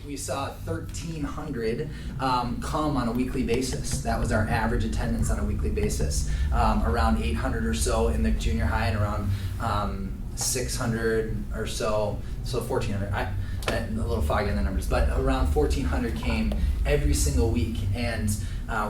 We saw 1,300 come on a weekly basis. That was our average attendance on a weekly basis. Around 800 or so in the junior high, and around 600 or so 1,400. I'm a little foggy on the numbers, but around 1,400 came every single week. And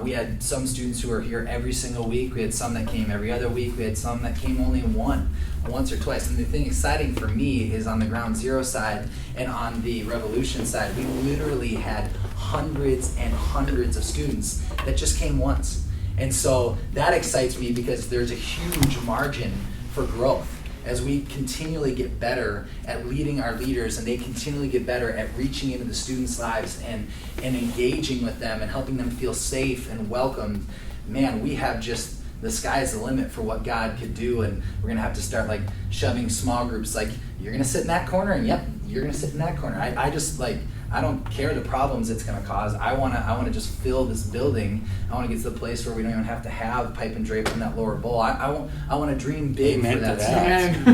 we had some students who were here every single week. We had some that came every other week. We had some that came only once or twice. And the thing exciting for me is on the Ground Zero side and on the Revolution side, we literally had hundreds and hundreds of students that just came once. And so that excites me because there's a huge margin for growth as we continually get better at leading our leaders, and they continually get better at reaching into the students' lives and engaging with them and helping them feel safe and welcomed. Man, we have just, the sky's the limit for what God could do, and we're gonna have to start like shoving small groups, like you're gonna sit in that corner, and yep, you're gonna sit in that corner. I just like, I don't care the problems it's gonna cause. I wanna just fill this building. I wanna get to the place where we don't even have to have pipe and drape in that lower bowl. I wanna dream big. Amen for that stuff. And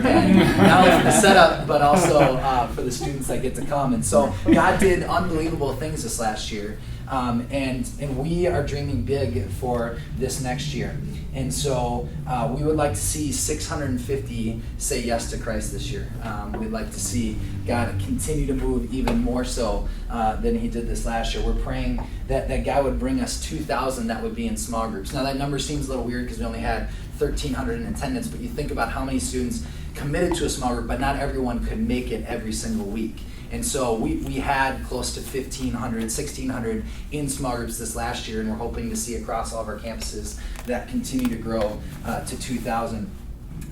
not only for the setup, but also for the students that get to come. And so God did unbelievable things this last year. And we are dreaming big for this next year. And so we would like to see 650 say yes to Christ this year. We'd like to see God continue to move even more so than he did this last year. We're praying that God would bring us 2,000 that would be in small groups. Now that number seems a little weird because we only had 1,300 in attendance, but you think about how many students committed to a small group, but not everyone could make it every single week. And so we had close to 1,500, 1,600 in small groups this last year, and we're hoping to see across all of our campuses that continue to grow to 2,000.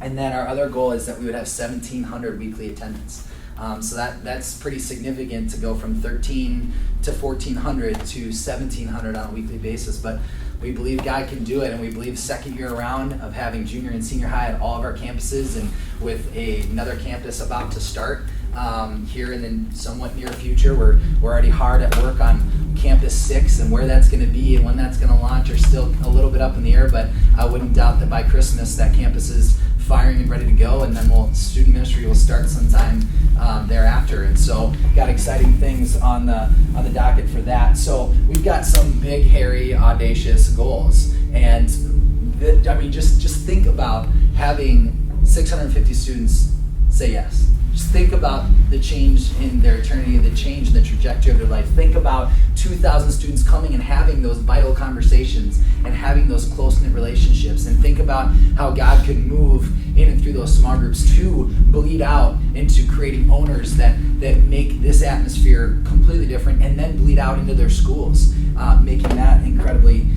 And then our other goal is that we would have 1,700 weekly attendance. So that's pretty significant to go from 13 to 1,400 to 1,700 on a weekly basis. But we believe God can do it, and we believe second year around of having junior and senior high at all of our campuses, and with another campus about to start here in the somewhat near future. We're already hard at work on Campus 6, and where that's going to be and when that's going to launch are still a little bit up in the air, but I wouldn't doubt that by Christmas that campus is firing and ready to go, and then student ministry will start sometime thereafter. And so got exciting things on the docket for that. So we've got some big, hairy, audacious goals, and just think about having 650 students say yes. Just think about the change in their eternity, the change in the trajectory of their life. Think about 2,000 students coming and having those vital conversations and having those close-knit relationships. And think about how God could move in and through those small groups to bleed out into creating owners that make this atmosphere completely different, and then bleed out into their schools, making that incredibly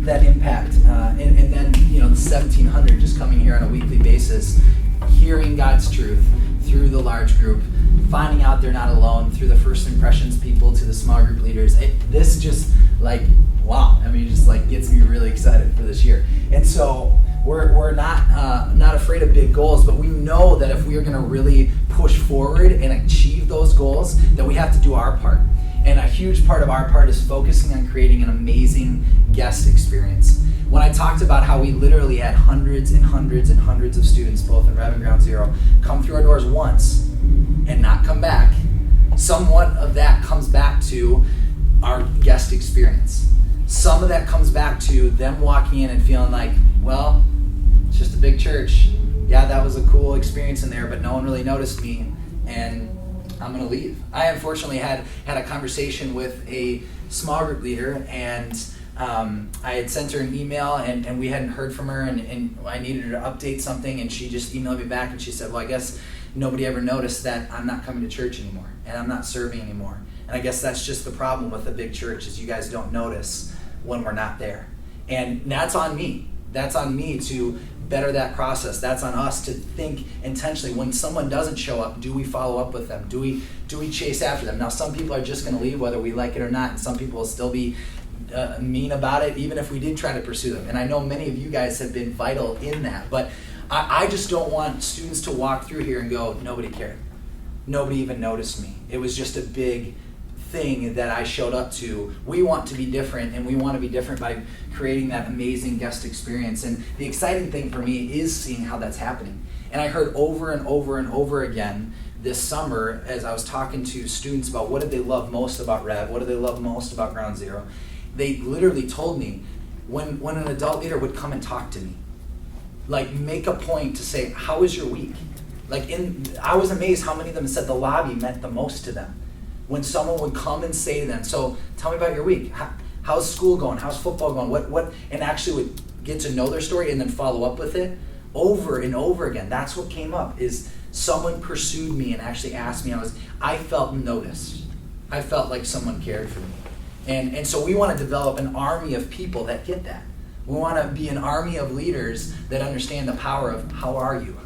that impact. And then the 1,700 just coming here on a weekly basis, hearing God's truth through the large group, finding out they're not alone through the first impressions people to the small group leaders. This just wow. Just gets me really excited for this year. And so we're not afraid of big goals, but we know that if we are going to really push forward and achieve those goals, that we have to do our part. And a huge part of our part is focusing on creating an amazing guest experience. When I talked about how we literally had hundreds and hundreds and hundreds of students, both in Rev and Ground Zero, come through our doors once and not come back, somewhat of that comes back to our guest experience. Some of that comes back to them walking in and feeling like, well, it's just a big church. Yeah, that was a cool experience in there, but no one really noticed me, and I'm going to leave. I unfortunately had a conversation with a small group leader, and I had sent her an email, and we hadn't heard from her, and I needed her to update something, and she just emailed me back, and she said, well, I guess nobody ever noticed that I'm not coming to church anymore, and I'm not serving anymore. And I guess that's just the problem with a big church, is you guys don't notice when we're not there. And that's on me. That's on me to better that process. That's on us to think intentionally. When someone doesn't show up, do we follow up with them? Do we chase after them? Now, some people are just going to leave whether we like it or not, and some people will still be mean about it, even if we did try to pursue them. And I know many of you guys have been vital in that, but I just don't want students to walk through here and go, nobody cared. Nobody even noticed me. It was just a big thing that I showed up to. We want to be different, and we want to be different by creating that amazing guest experience. And the exciting thing for me is seeing how that's happening. And I heard over and over and over again this summer, as I was talking to students about what did they love most about Rev, what did they love most about Ground Zero, they literally told me when an adult leader would come and talk to me, like make a point to say, how was your week? I was amazed how many of them said the lobby meant the most to them. When someone would come and say to them, so tell me about your week. How's school going? How's football going? What? And actually would get to know their story and then follow up with it over and over again. That's what came up, is someone pursued me and actually asked me. I felt noticed. I felt like someone cared for me. And so we want to develop an army of people that get that. We want to be an army of leaders that understand the power of how are you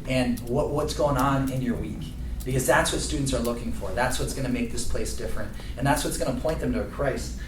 and what's going on in your week. Because that's what students are looking for. That's what's going to make this place different. And that's what's going to point them to a Christ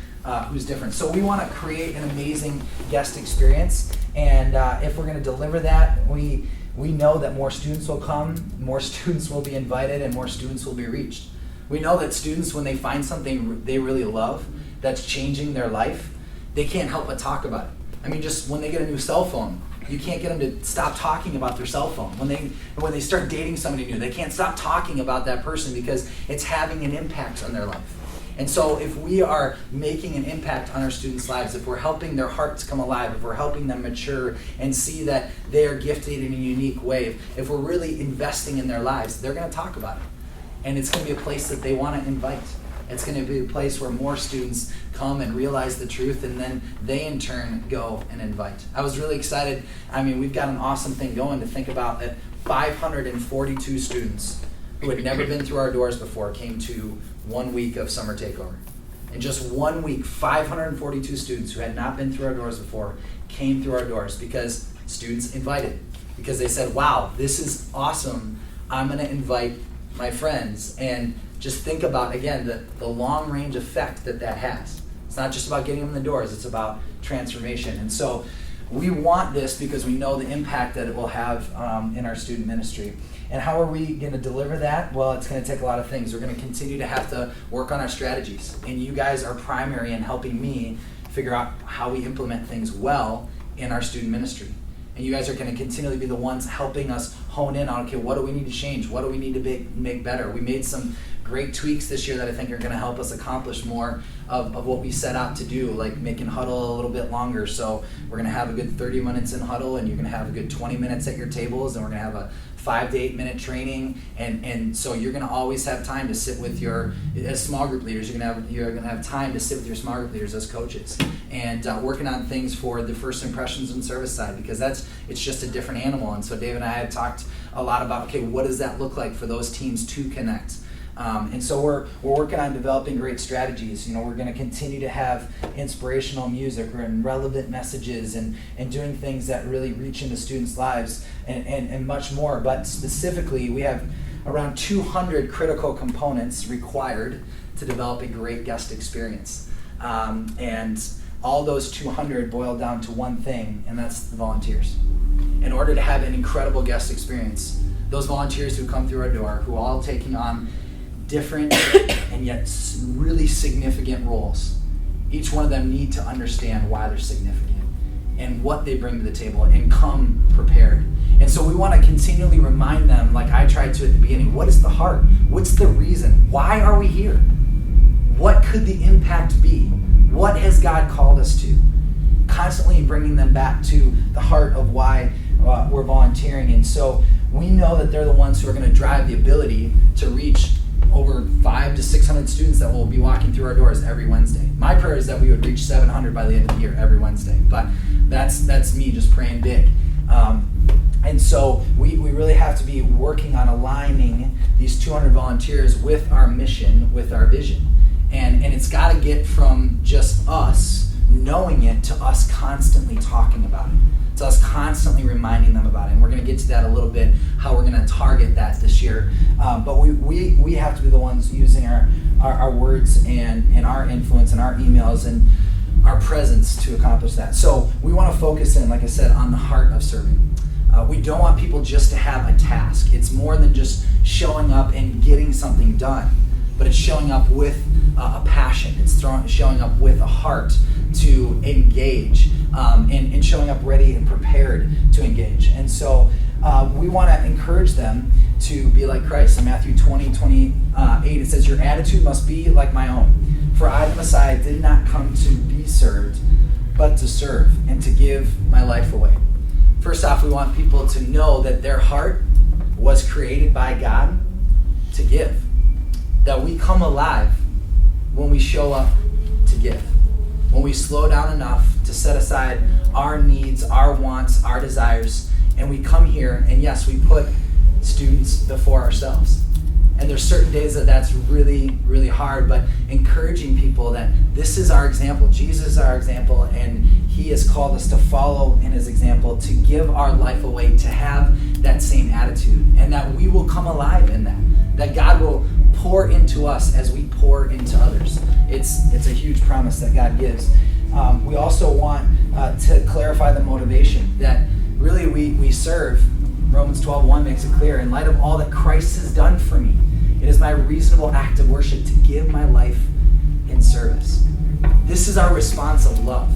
who's different. So we want to create an amazing guest experience. And if we're going to deliver that, we know that more students will come, more students will be invited, and more students will be reached. We know that students, when they find something they really love that's changing their life, they can't help but talk about it. I mean, just when they get a new cell phone, you can't get them to stop talking about their cell phone. When they start dating somebody new, they can't stop talking about that person because it's having an impact on their life. And so if we are making an impact on our students' lives, if we're helping their hearts come alive, if we're helping them mature and see that they are gifted in a unique way, if we're really investing in their lives, they're going to talk about it. And it's going to be a place that they want to invite. It's going to be a place where more students come and realize the truth, and then they in turn go and invite. I was really excited. I mean, we've got an awesome thing going to think about that 542 students who had never been through our doors before came to 1 week of Summer Takeover. In just 1 week, 542 students who had not been through our doors before came through our doors because students invited. Because they said, wow, this is awesome. I'm going to invite my friends. And just think about, again, the long range effect that has. It's not just about getting them in the doors, it's about transformation. And so we want this because we know the impact that it will have in our student ministry. And how are we going to deliver that? Well, it's going to take a lot of things. We're going to continue to have to work on our strategies. And you guys are primary in helping me figure out how we implement things well in our student ministry. And you guys are going to continually be the ones helping us hone in on, okay, what do we need to change? What do we need to make better? We made some great tweaks this year that I think are going to help us accomplish more of what we set out to do, like making huddle a little bit longer. So we're going to have a good 30 minutes in huddle, and you're going to have a good 20 minutes at your tables, and we're going to have a 5 to 8 minute training, and so you're going to always have time to sit with as small group leaders. You're going to have time to sit with your small group leaders as coaches, and working on things for the first impressions and service side, because it's just a different animal. And so Dave and I had talked a lot about, okay, what does that look like for those teams to connect? And so we're working on developing great strategies. We're going to continue to have inspirational music and relevant messages and doing things that really reach into students' lives and much more. But specifically, we have around 200 critical components required to develop a great guest experience. And all those 200 boil down to one thing, and that's the volunteers. In order to have an incredible guest experience, those volunteers who come through our door, who are all taking on different and yet really significant roles, each one of them need to understand why they're significant and what they bring to the table and come prepared. And so we want to continually remind them, like I tried to at the beginning, what is the heart? What's the reason? Why are we here? What could the impact be? What has God called us to? Constantly bringing them back to the heart of why we're volunteering. And so we know that they're the ones who are going to drive the ability to reach over 500 to 600 students that will be walking through our doors every Wednesday. My prayer is that we would reach 700 by the end of the year every Wednesday, but that's me just praying big. And so we really have to be working on aligning these 200 volunteers with our mission, with our vision. And it's got to get from just us knowing it to us constantly talking about it. To us constantly reminding them about it. And we're going to get to that a little bit, how we're going to target that this year. But we have to be the ones using our words and our influence and our emails and our presence to accomplish that. So we want to focus in, like I said, on the heart of serving. We don't want people just to have a task. It's more than just showing up and getting something done, but it's showing up with a passion. It's showing up with a heart to engage, and showing up ready and prepared to engage. And so we want to encourage them to be like Christ. In Matthew 20:28, it says, "Your attitude must be like my own. For I, the Messiah, did not come to be served, but to serve and to give my life away." First off, we want people to know that their heart was created by God to give. That we come alive when we show up to give. When we slow down enough to set aside our needs, our wants, our desires, and we come here, and yes, we put students before ourselves. And there's certain days that that's really, really hard, but encouraging people that this is our example. Jesus is our example, and he has called us to follow in his example, to give our life away, to have that same attitude, and that we will come alive in that God will pour into us as we pour into others. It's a huge promise that God gives. We also want to clarify the motivation that really we serve. Romans 12:1 makes it clear, in light of all that Christ has done for me, it is my reasonable act of worship to give my life in service. This is our response of love.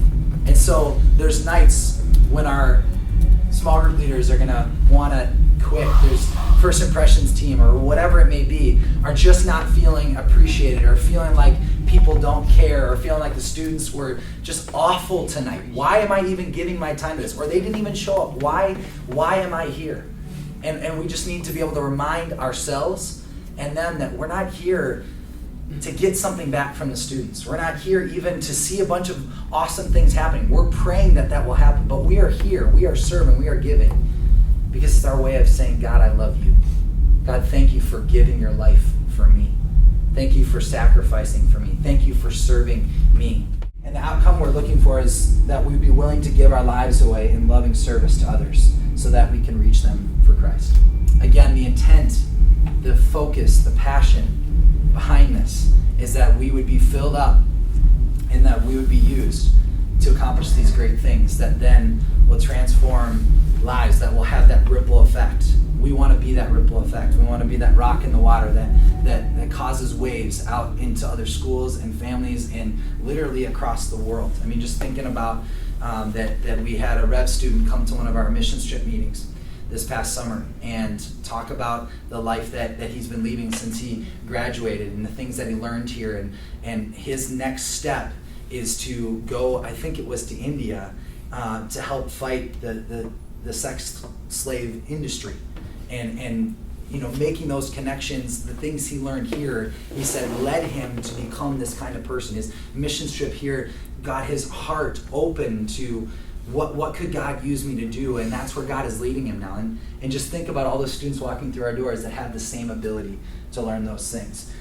And so there's nights when our small group leaders are going to want to quit. There's first impressions team or whatever it may be are just not feeling appreciated, or feeling like people don't care, or feeling like the students were just awful tonight. Why am I even giving my time to this? Or they didn't even show up. Why am I here? And we just need to be able to remind ourselves and them that we're not here to get something back from the students. We're not here even to see a bunch of awesome things happening. We're praying that will happen, but we are here. We are serving. We are giving because it's our way of saying, God, I love you. God, thank you for giving your life for me. Thank you for sacrificing for me. Thank you for serving me. And the outcome we're looking for is that we'd be willing to give our lives away in loving service to others so that we can reach them for Christ. Again, the intent, the focus, the passion behind this is that we would be filled up and that we would be used to accomplish these great things that then will transform lives, that will have that ripple effect. We want to be that ripple effect. We want to be that rock in the water that causes waves out into other schools and families and literally across the world. I mean, just thinking about that we had a Rev student come to one of our mission trip meetings this past summer and talk about the life that he's been leading since he graduated and the things that he learned here. And his next step is to go, I think it was to India, to help fight the sex slave industry. And you know, making those connections, the things he learned here, he said, led him to become this kind of person. His mission trip here got his heart open to what could God use me to do, and that's where God is leading him now. And just think about all the students walking through our doors that have the same ability to learn those things,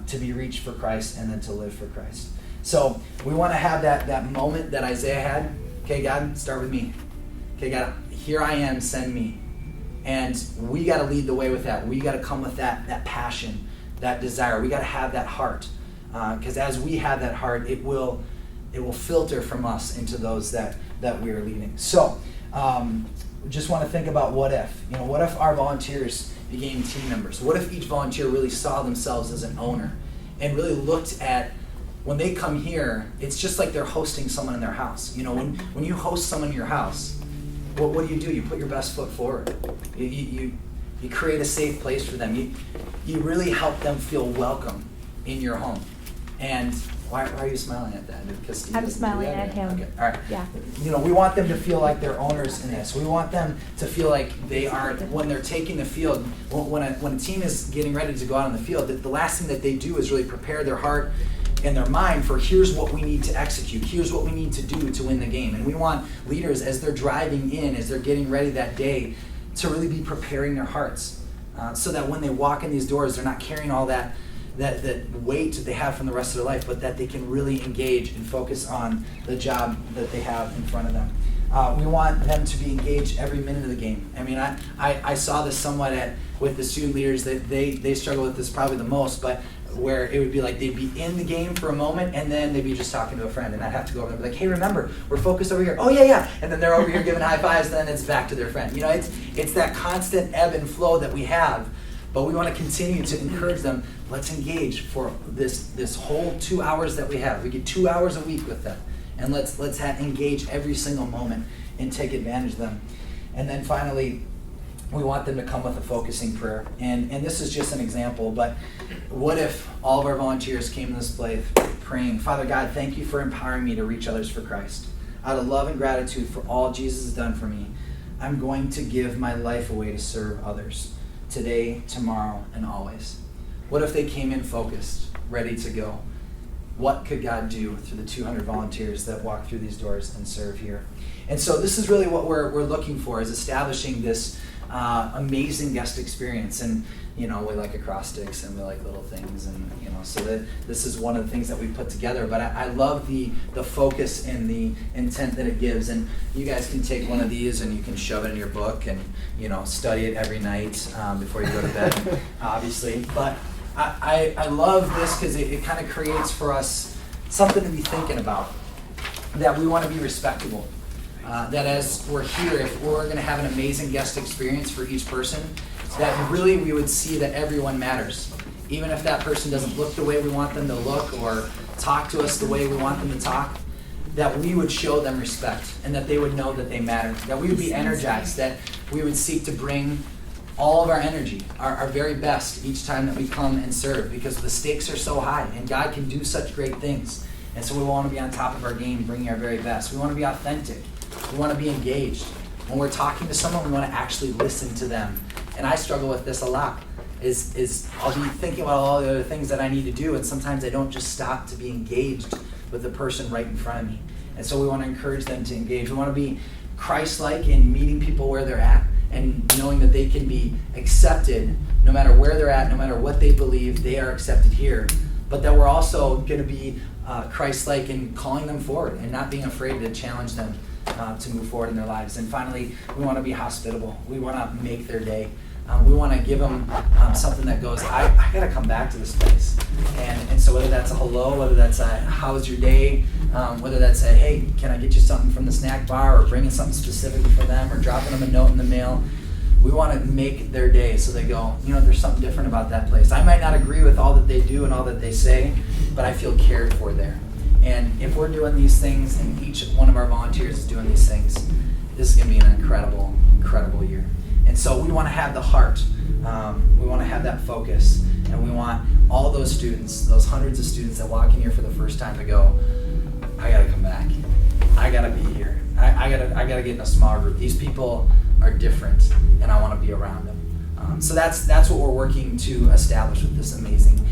to be reached for Christ and then to live for Christ. So we want to have that moment that Isaiah had. Okay, God, start with me. Okay, God, here I am, send me. And we got to lead the way with that. We got to come with that passion, that desire. We got to have that heart, because as we have that heart, it will filter from us into those that we are leading. So, we just want to think about what if. You know, what if our volunteers became team members? What if each volunteer really saw themselves as an owner and really looked at, when they come here, it's just like they're hosting someone in their house. You know, when you host someone in your house, what do? You put your best foot forward. You create a safe place for them. You really help them feel welcome in your home. And why are you smiling at that? Because I'm smiling at him. Okay, all right. Yeah. You know, we want them to feel like they're owners in this. We want them to feel like they are, when they're taking the field, when a team is getting ready to go out on the field, the last thing that they do is really prepare their heart and their mind for, here's what we need to execute, here's what we need to do to win the game. And we want leaders, as they're driving in, as they're getting ready that day, to really be preparing their hearts, so that when they walk in these doors, they're not carrying all that weight that they have from the rest of their life, but that they can really engage and focus on the job that they have in front of them. We want them to be engaged every minute of the game. I mean, I saw this somewhat with the student leaders, that they struggle with this probably the most, but where it would be like they'd be in the game for a moment and then they'd be just talking to a friend, and I'd have to go over there and be like, hey, remember, we're focused over here. Oh, yeah. And then they're over here giving high fives, and then it's back to their friend. You know, it's that constant ebb and flow that we have, but we want to continue to encourage them. Let's engage for this whole 2 hours that we have. We get 2 hours a week with them, and let's engage every single moment and take advantage of them. And then finally, we want them to come with a focusing prayer. And this is just an example, but what if all of our volunteers came to this place praying, Father God, thank you for empowering me to reach others for Christ. Out of love and gratitude for all Jesus has done for me, I'm going to give my life away to serve others today, tomorrow, and always. What if they came in focused, ready to go? What could God do through the 200 volunteers that walk through these doors and serve here? And so this is really what we're looking for, is establishing this amazing guest experience. And we like acrostics and we like little things, and so that this is one of the things that we put together. But I love the focus and the intent that it gives. And you guys can take one of these and you can shove it in your book and study it every night before you go to bed, obviously. But I love this because it kind of creates for us something to be thinking about, that we want to be respectable. That as we're here, if we're going to have an amazing guest experience for each person, that really we would see that everyone matters. Even if that person doesn't look the way we want them to look or talk to us the way we want them to talk, that we would show them respect and that they would know that they matter. That we would be energized, that we would seek to bring all of our energy, our very best each time that we come and serve, because the stakes are so high and God can do such great things. And so we want to be on top of our game, bringing our very best. We want to be authentic. We want to be engaged. When we're talking to someone, we want to actually listen to them. And I struggle with this a lot, is I'll be thinking about all the other things that I need to do, and sometimes I don't just stop to be engaged with the person right in front of me. And so we want to encourage them to engage. We want to be Christ-like in meeting people where they're at and knowing that they can be accepted no matter where they're at, no matter what they believe, they are accepted here. But that we're also going to be Christ-like in calling them forward and not being afraid to challenge them to move forward in their lives. And finally, we want to be hospitable. We want to make their day. We want to give them something that goes, I got to come back to this place. And so whether that's a hello, whether that's a how's your day, whether that's a hey, can I get you something from the snack bar, or bringing something specific for them, or dropping them a note in the mail, we want to make their day so they go, there's something different about that place. I might not agree with all that they do and all that they say, but I feel cared for there. And if we're doing these things and each one of our volunteers is doing these things, this is going to be an incredible, incredible year. And so we want to have the heart, we want to have that focus, and we want all those students, those hundreds of students that walk in here for the first time to go, I got to come back. I got to be here. I got to get in a small group. These people are different, and I want to be around them. So that's what we're working to establish with this amazing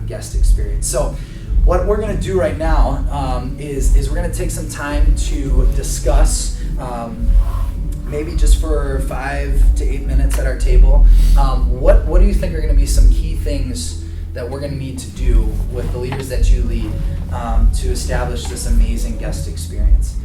guest experience. So what we're going to do right now is we're going to take some time to discuss, maybe just for 5 to 8 minutes at our table, what do you think are going to be some key things that we're going to need to do with the leaders that you lead to establish this amazing guest experience?